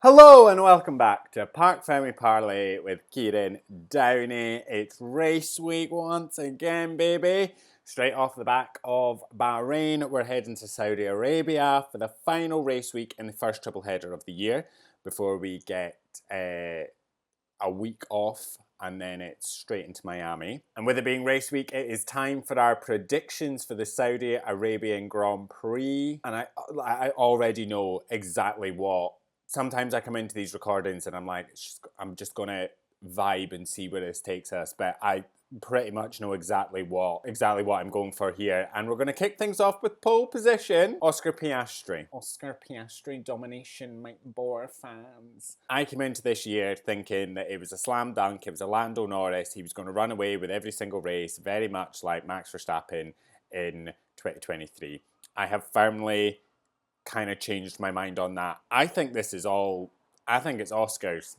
Hello and welcome back to Parc Fermé Parlay with Kieran Downey. It's race week once again, baby. Straight off the back of Bahrain, we're heading to Saudi Arabia for the final race week in the first triple header of the year before we get a week off and then it's straight into Miami. And with it being race week, it is time for our predictions for the Saudi Arabian Grand Prix. And I already know exactly what. Sometimes I come into these recordings and I'm like, I'm just going to vibe and see where this takes us. But I pretty much know exactly what I'm going for here. And we're going to kick things off with pole position. Oscar Piastri. Oscar Piastri domination might bore fans. I came into this year thinking that it was a slam dunk. It was a Lando Norris. He was going to run away with every single race, very much like Max Verstappen in 2023. I have firmly kind of changed my mind on that. I think it's Oscars.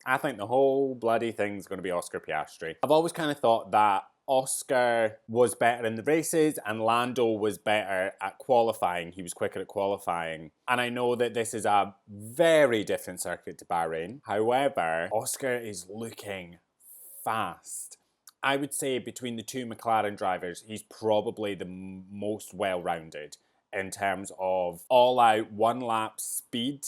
I think the whole bloody thing's going to be Oscar Piastri. I've always kind of thought that Oscar was better in the races and Lando was better at qualifying. He was quicker at qualifying. And I know that this is a very different circuit to Bahrain. However, Oscar is looking fast. I would say between the two McLaren drivers, he's probably the most well-rounded in terms of all-out one-lap speed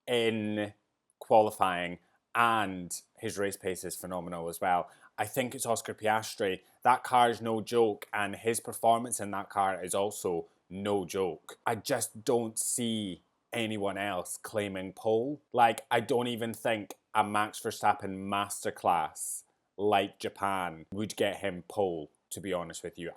in qualifying, and his race pace is phenomenal as well. I think it's Oscar Piastri. That car is no joke, and his performance in that car is also no joke. I just don't see anyone else claiming pole. Like, I don't even think a Max Verstappen masterclass like Japan would get him pole, to be honest with you.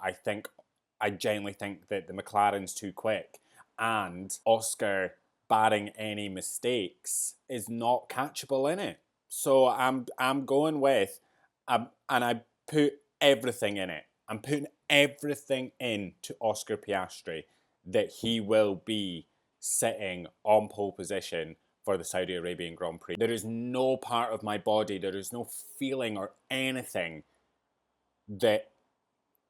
I genuinely think that the McLaren's too quick, and Oscar, barring any mistakes, is not catchable in it. So I'm going with, and I put everything in it. I'm putting everything into Oscar Piastri that he will be sitting on pole position for the Saudi Arabian Grand Prix. There is no part of my body, there is no feeling or anything that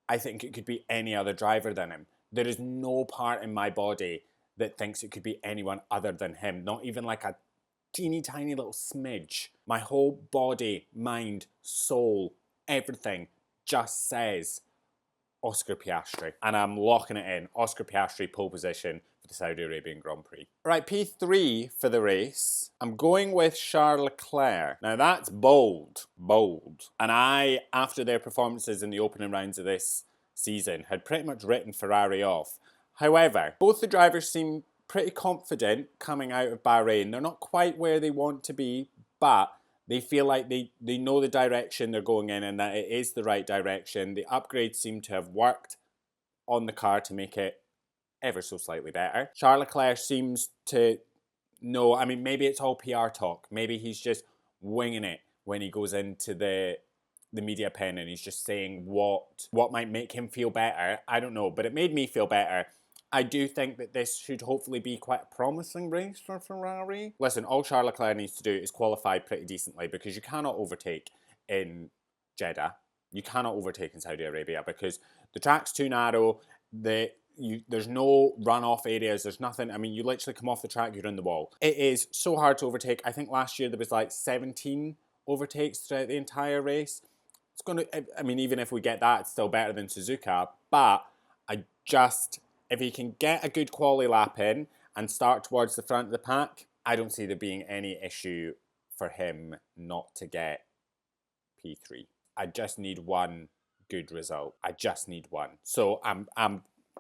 I think it could be any other driver than him. There is no part in my body that thinks it could be anyone other than him. Not even like a teeny tiny little smidge. My whole body, mind, soul, everything just says Oscar Piastri. And I'm locking it in. Oscar Piastri, pole position for the Saudi Arabian Grand Prix. Right, P3 for the race. I'm going with Charles Leclerc. Now that's bold. And I, after their performances in the opening rounds of this season, had pretty much written Ferrari off. However, both the drivers seem pretty confident coming out of Bahrain. They're not quite where they want to be, but they feel like they know the direction they're going in and that it is the right direction. The upgrades seem to have worked on the car to make it ever so slightly better. Charles Leclerc seems to know, I mean, maybe it's all PR talk. Maybe he's just winging it when he goes into the media pen and he's just saying what might make him feel better. I don't know, but it made me feel better. I do think that this should hopefully be quite a promising race for Ferrari. Listen, all Charles Leclerc needs to do is qualify pretty decently, because you cannot overtake in Jeddah. You cannot overtake in Saudi Arabia because the track's too narrow. There's no runoff areas. There's nothing. I mean, you literally come off the track, you're in the wall. It is so hard to overtake. I think last year there was like 17 overtakes throughout the entire race. It's going to, I mean, even if we get that, it's still better than Suzuka. But if he can get a good quali lap in and start towards the front of the pack, I don't see there being any issue for him not to get P3. I just need one good result. I just need one. So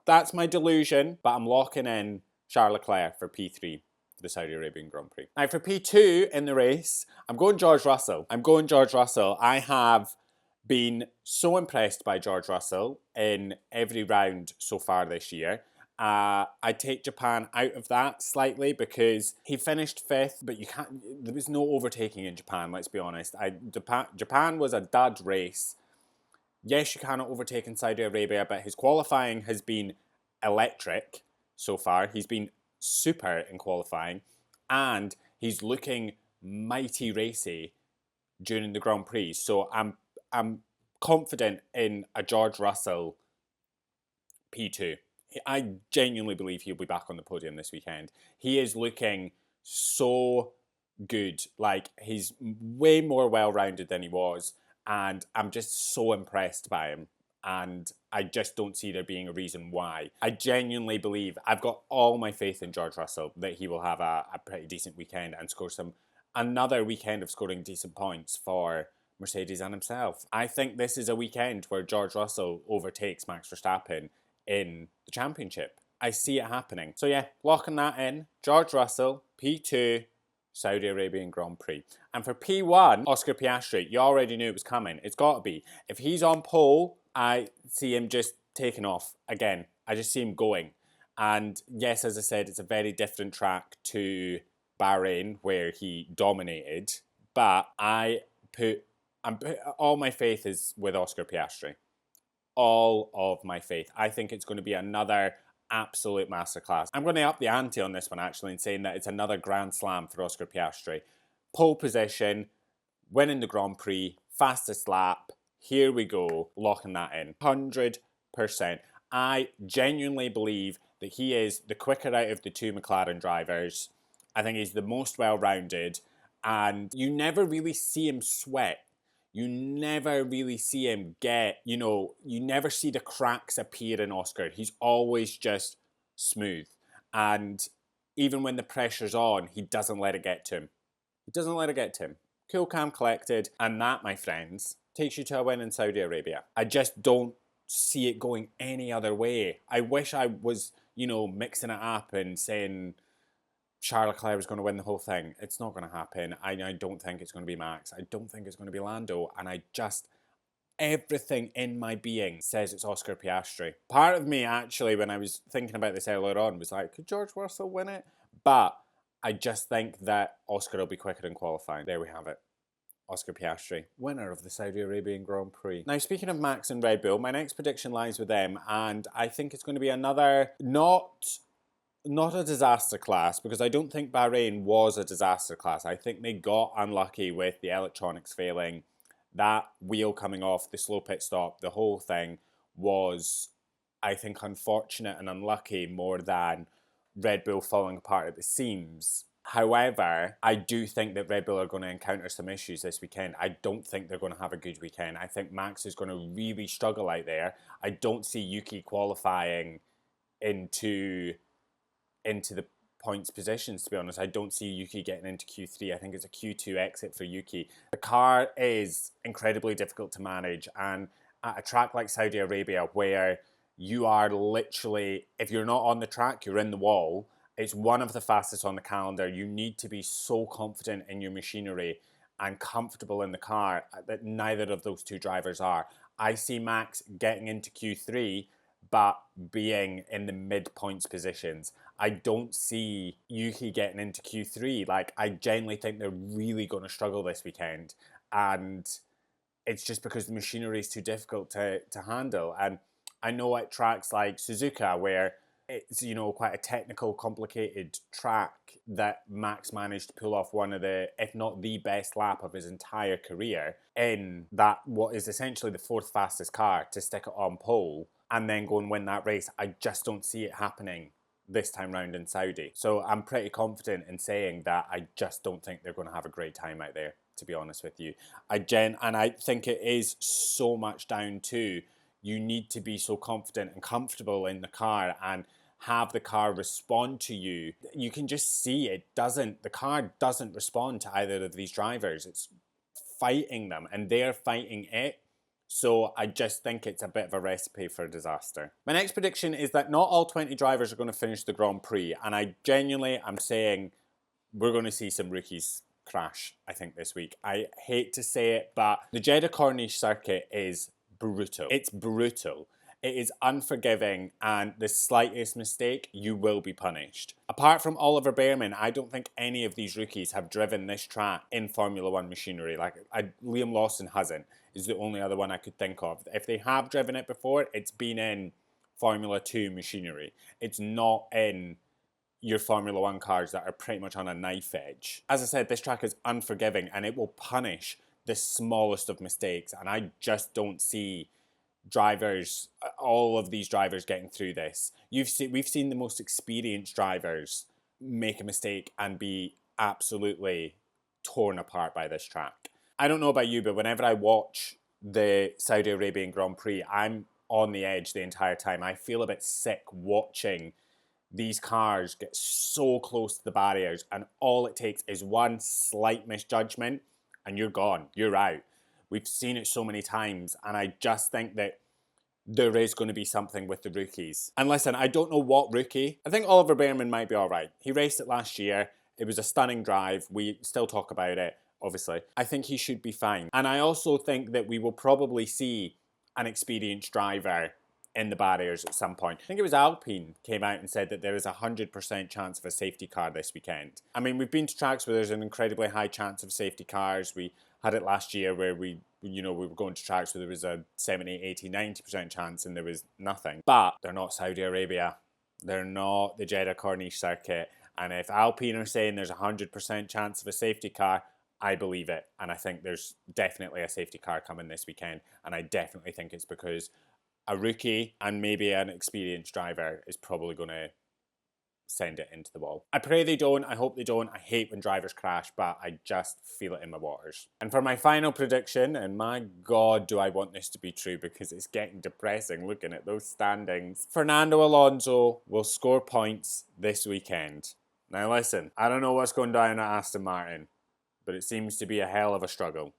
that's my delusion, but I'm locking in Charles Leclerc for P3 for the Saudi Arabian Grand Prix. Now for P2 in the race, I'm going George Russell. I have been so impressed by George Russell in every round so far this year. I take Japan out of that slightly because he finished 5th, but there was no overtaking in Japan, let's be honest. Japan was a dud race. Yes, you cannot overtake in Saudi Arabia, but his qualifying has been electric so far. He's been super in qualifying, and he's looking mighty racy during the Grand Prix. So I'm confident in a George Russell P2. I genuinely believe he'll be back on the podium this weekend. He is looking so good. Like, he's way more well-rounded than he was, and I'm just so impressed by him. And I just don't see there being a reason why. I genuinely believe, I've got all my faith in George Russell, that he will have a pretty decent weekend and score another weekend of scoring decent points for Mercedes and himself. I think this is a weekend where George Russell overtakes Max Verstappen in the championship. I see it happening. So yeah, locking that in. George Russell, P2, Saudi Arabian Grand Prix. And for P1, Oscar Piastri, you already knew it was coming. It's got to be. If he's on pole, I see him just taking off again. I just see him going. And yes, as I said, it's a very different track to Bahrain, where he dominated. But all my faith is with Oscar Piastri. All of my faith. I think it's going to be another absolute masterclass. I'm going to up the ante on this one, actually, and saying that it's another Grand Slam for Oscar Piastri. Pole position, winning the Grand Prix, fastest lap. Here we go, locking that in. 100%. I genuinely believe that he is the quicker out of the two McLaren drivers. I think he's the most well-rounded, and you never really see him sweat. You never really see him you never see the cracks appear in Oscar. He's always just smooth. And even when the pressure's on, he doesn't let it get to him. He doesn't let it get to him. Cool, calm, collected. And that, my friends, takes you to a win in Saudi Arabia. I just don't see it going any other way. I wish I was, mixing it up and saying Charles Leclerc was going to win the whole thing. It's not going to happen. I don't think it's going to be Max. I don't think it's going to be Lando. And everything in my being says it's Oscar Piastri. Part of me, actually, when I was thinking about this earlier on, was like, could George Russell win it? But I just think that Oscar will be quicker in qualifying. There we have it. Oscar Piastri, winner of the Saudi Arabian Grand Prix. Now, speaking of Max and Red Bull, my next prediction lies with them, and I think it's going to be another not a disaster class, because I don't think Bahrain was a disaster class. I think they got unlucky with the electronics failing. That wheel coming off, the slow pit stop, the whole thing was, I think, unfortunate and unlucky more than Red Bull falling apart at the seams. However, I do think that Red Bull are going to encounter some issues this weekend. I don't think they're going to have a good weekend. I think Max is going to really struggle out there. I don't see Yuki qualifying into the points positions, to be honest. I don't see Yuki getting into Q3. I think it's a Q2 exit for Yuki. The car is incredibly difficult to manage, and at a track like Saudi Arabia, where you are literally, if you're not on the track, you're in the wall. It's one of the fastest on the calendar. You need to be so confident in your machinery and comfortable in the car that neither of those two drivers are. I see Max getting into Q3, but being in the mid-points positions. I don't see Yuki getting into Q3. Like, I genuinely think they're really going to struggle this weekend. And it's just because the machinery is too difficult to handle. And I know at tracks like Suzuka, where it's, quite a technical, complicated track, that Max managed to pull off one of the, if not the best lap of his entire career in that, what is essentially the fourth fastest car, to stick it on pole and then go and win that race. I just don't see it happening this time round in Saudi. So I'm pretty confident in saying that I just don't think they're going to have a great time out there, to be honest with you. And I think it is so much down to, you need to be so confident and comfortable in the car and have the car respond to you. You can just see the car doesn't respond to either of these drivers. It's fighting them and they're fighting it. So I just think it's a bit of a recipe for disaster. My next prediction is that not all 20 drivers are going to finish the Grand Prix. And I'm saying we're going to see some rookies crash, I think, this week. I hate to say it, but the Jeddah Corniche circuit is brutal. It's brutal. It is unforgiving, and the slightest mistake, you will be punished. Apart from Oliver Bearman, I don't think any of these rookies have driven this track in Formula One machinery. Liam Lawson hasn't, is the only other one I could think of. If they have driven it before, it's been in Formula 2 machinery. It's not in your Formula 1 cars that are pretty much on a knife edge. As I said, this track is unforgiving, and it will punish the smallest of mistakes, and I just don't see all of these drivers getting through this. We've seen the most experienced drivers make a mistake and be absolutely torn apart by this track. I don't know about you, but whenever I watch the Saudi Arabian Grand Prix, I'm on the edge the entire time. I feel a bit sick watching these cars get so close to the barriers, and all it takes is one slight misjudgment and you're gone, you're out. We've seen it so many times, and I just think that there is going to be something with the rookies. And listen, I don't know what rookie. I think Oliver Behrman might be all right. He raced it last year. It was a stunning drive. We still talk about it, obviously. I think he should be fine. And I also think that we will probably see an experienced driver in the barriers at some point. I think it was Alpine came out and said that there is a 100% chance of a safety car this weekend. I mean, we've been to tracks where there's an incredibly high chance of safety cars. We had it last year where we were going to tracks where there was a 70, 80, 90% chance and there was nothing. But they're not Saudi Arabia. They're not the Jeddah Corniche circuit. And if Alpine are saying there's a 100% chance of a safety car, I believe it. And I think there's definitely a safety car coming this weekend. And I definitely think it's because a rookie and maybe an experienced driver is probably going to send it into the wall. I pray they don't. I hope they don't. I hate when drivers crash, but I just feel it in my waters. And for my final prediction, and my God, do I want this to be true because it's getting depressing looking at those standings. Fernando Alonso will score points this weekend. Now listen, I don't know what's going down at Aston Martin, but it seems to be a hell of a struggle.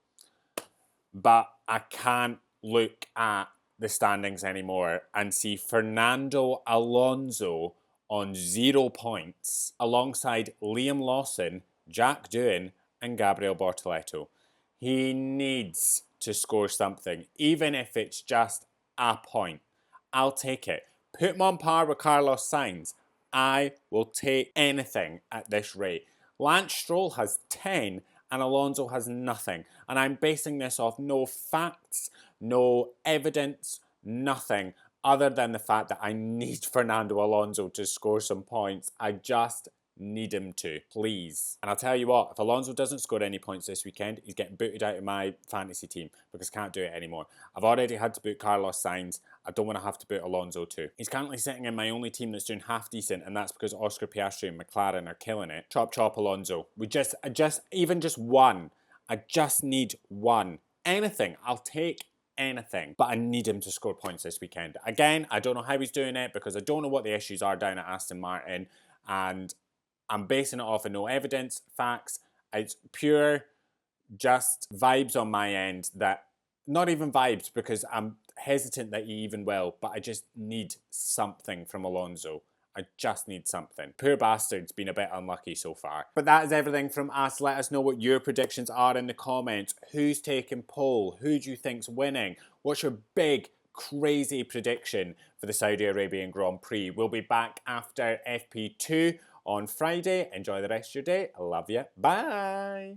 But I can't look at the standings anymore and see Fernando Alonso on 0 points alongside Liam Lawson, Jack Doohan and Gabriel Bortoleto. He needs to score something, even if it's just a point. I'll take it. Put him on par with Carlos Sainz. I will take anything at this rate. Lance Stroll has 10 and Alonso has nothing. And I'm basing this off no facts, no evidence, nothing other than the fact that I need Fernando Alonso to score some points. I just need him to, please. And I'll tell you what, if Alonso doesn't score any points this weekend, he's getting booted out of my fantasy team because I can't do it anymore. I've already had to boot Carlos Sainz. I don't want to have to boot Alonso too. He's currently sitting in my only team that's doing half decent, and that's because Oscar Piastri and McLaren are killing it. Chop chop Alonso. Even just one. I just need one. Anything. I'll take anything, but I need him to score points this weekend. Again, I don't know how he's doing it because I don't know what the issues are down at Aston Martin, and I'm basing it off of no evidence, facts. It's pure just vibes on my end that, not even vibes because I'm hesitant that he even will, but I just need something from Alonso. I just need something. Poor bastard's been a bit unlucky so far. But that is everything from us. Let us know what your predictions are in the comments. Who's taking pole? Who do you think's winning? What's your big, crazy prediction for the Saudi Arabian Grand Prix? We'll be back after FP2 on Friday. Enjoy the rest of your day. I love you. Bye.